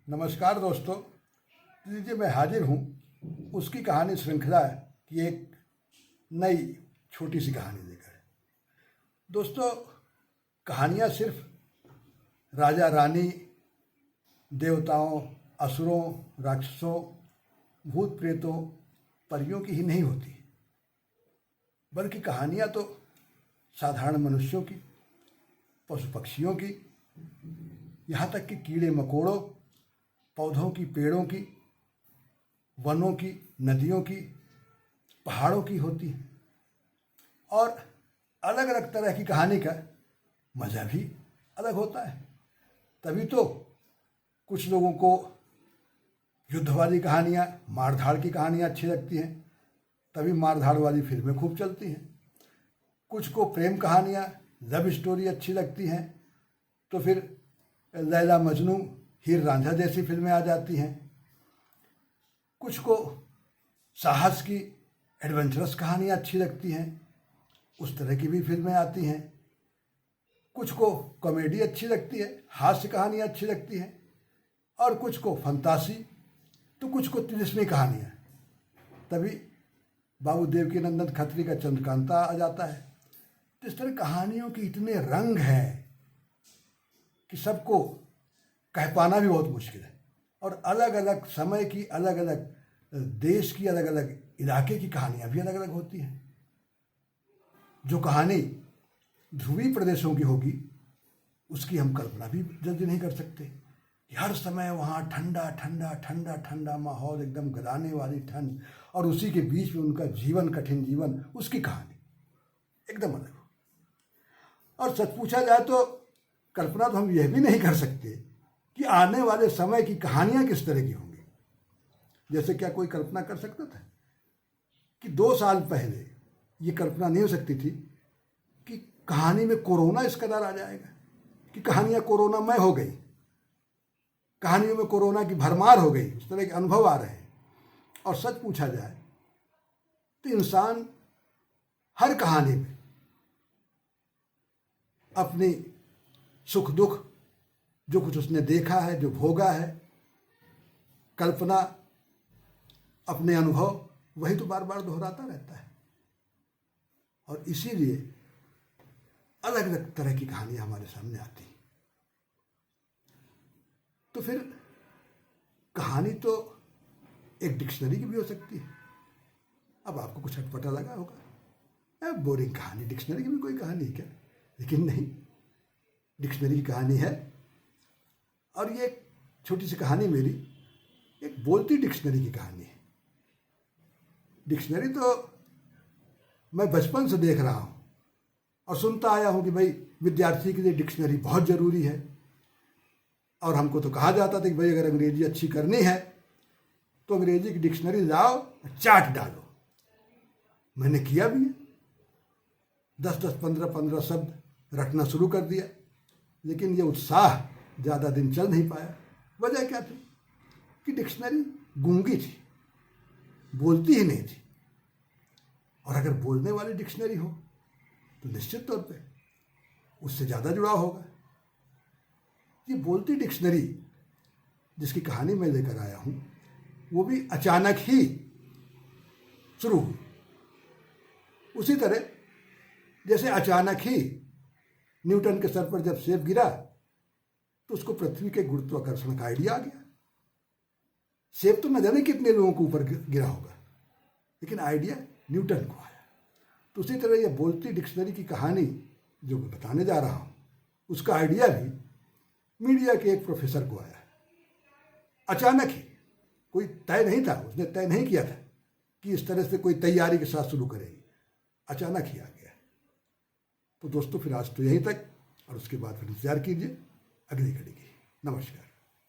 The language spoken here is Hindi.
नमस्कार दोस्तों। लीजिए मैं हाजिर हूँ उसकी कहानी श्रृंखला की एक नई छोटी सी कहानी लेकर। दोस्तों, कहानियाँ सिर्फ राजा रानी, देवताओं, असुरों, राक्षसों, भूत प्रेतों, परियों की ही नहीं होती, बल्कि कहानियाँ तो साधारण मनुष्यों की, पशु पक्षियों की, यहाँ तक कि कीड़े मकोड़ों, पौधों की, पेड़ों की, वनों की, नदियों की, पहाड़ों की होती है। और अलग अलग तरह की कहानी का मज़ा भी अलग होता है। तभी तो कुछ लोगों को युद्ध वाली कहानियाँ, मार धाड़ की कहानियाँ अच्छी लगती हैं, तभी मार धाड़ वाली फिल्में खूब चलती हैं। कुछ को प्रेम कहानियाँ, लव स्टोरी अच्छी लगती हैं, तो फिर लैला मजनू, हीर रांझा जैसी फिल्में आ जाती हैं। कुछ को साहस की, एडवेंचरस कहानियाँ अच्छी लगती हैं, उस तरह की भी फिल्में आती हैं। कुछ को कॉमेडी अच्छी लगती है, हास्य कहानियाँ अच्छी लगती हैं, और कुछ को फंतासी, तो कुछ को तिलिस्मी कहानियाँ। तभी बाबू देवकीनंदन खत्री का चंद्रकांता आ जाता है। तो इस तरह कहानियों के इतने रंग हैं कि सबको कह पाना भी बहुत मुश्किल है। और अलग अलग समय की, अलग अलग देश की, अलग अलग इलाके की कहानियाँ भी अलग अलग होती हैं। जो कहानी ध्रुवीय प्रदेशों की होगी उसकी हम कल्पना भी जल्दी नहीं कर सकते कि हर समय वहाँ ठंडा ठंडा ठंडा ठंडा माहौल, एकदम गलाने वाली ठंड, और उसी के बीच में उनका जीवन, कठिन जीवन, उसकी कहानी एकदम अलग हो। और सच पूछा जाए तो कल्पना तो हम यह भी नहीं कर सकते कि आने वाले समय की कहानियाँ किस तरह की होंगी। जैसे क्या कोई कल्पना कर सकता था कि 2 साल पहले ये कल्पना नहीं हो सकती थी कि कहानी में कोरोना इस कदर आ जाएगा कि कहानियाँ कोरोनामय हो गई, कहानियों में कोरोना की भरमार हो गई, उस तरह के अनुभव आ रहे हैं। और सच पूछा जाए तो इंसान हर कहानी में अपनी सुख दुख, जो कुछ उसने देखा है, जो भोगा है, कल्पना, अपने अनुभव, वही तो बार बार दोहराता रहता है। और इसीलिए अलग अलग तरह की कहानियाँ हमारे सामने आती हैं। तो फिर कहानी तो एक डिक्शनरी की भी हो सकती है। अब आपको कुछ अटपटा लगा होगा, बोरिंग कहानी, डिक्शनरी की भी कोई कहानी है क्या? लेकिन नहीं, डिक्शनरी की कहानी है। और ये एक छोटी सी कहानी मेरी एक बोलती डिक्शनरी की कहानी है। डिक्शनरी तो मैं बचपन से देख रहा हूँ और सुनता आया हूँ कि भाई विद्यार्थी के लिए डिक्शनरी बहुत ज़रूरी है। और हमको तो कहा जाता था कि भाई अगर अंग्रेजी अच्छी करनी है तो अंग्रेजी की डिक्शनरी लाओ और चाट डालो। मैंने किया भी है, 10-10, 15-15 शब्द रटना शुरू कर दिया। लेकिन ये उत्साह ज़्यादा दिन चल नहीं पाया। वजह क्या थी कि डिक्शनरी गूंगी थी, बोलती ही नहीं थी। और अगर बोलने वाली डिक्शनरी हो तो निश्चित तौर पे उससे ज़्यादा जुड़ाव होगा। ये बोलती डिक्शनरी जिसकी कहानी मैं लेकर आया हूँ, वो भी अचानक ही शुरू हुई। उसी तरह जैसे अचानक ही न्यूटन के सर पर जब सेब गिरा तो उसको पृथ्वी के गुरुत्वाकर्षण का आइडिया आ गया। सेब तो न जाने कितने लोगों को ऊपर गिरा होगा, लेकिन आइडिया न्यूटन को आया। तो उसी तरह यह बोलती डिक्शनरी की कहानी जो मैं बताने जा रहा हूँ, उसका आइडिया भी मीडिया के एक प्रोफेसर को आया। अचानक ही, कोई तय नहीं था, उसने तय नहीं किया था कि इस तरह से कोई तैयारी के साथ शुरू करेगी, अचानक ही आ गया। तो दोस्तों, फिर आज तो यहीं तक, और उसके बाद फिर इंतजार कीजिए अगली कड़ी की। नमस्कार।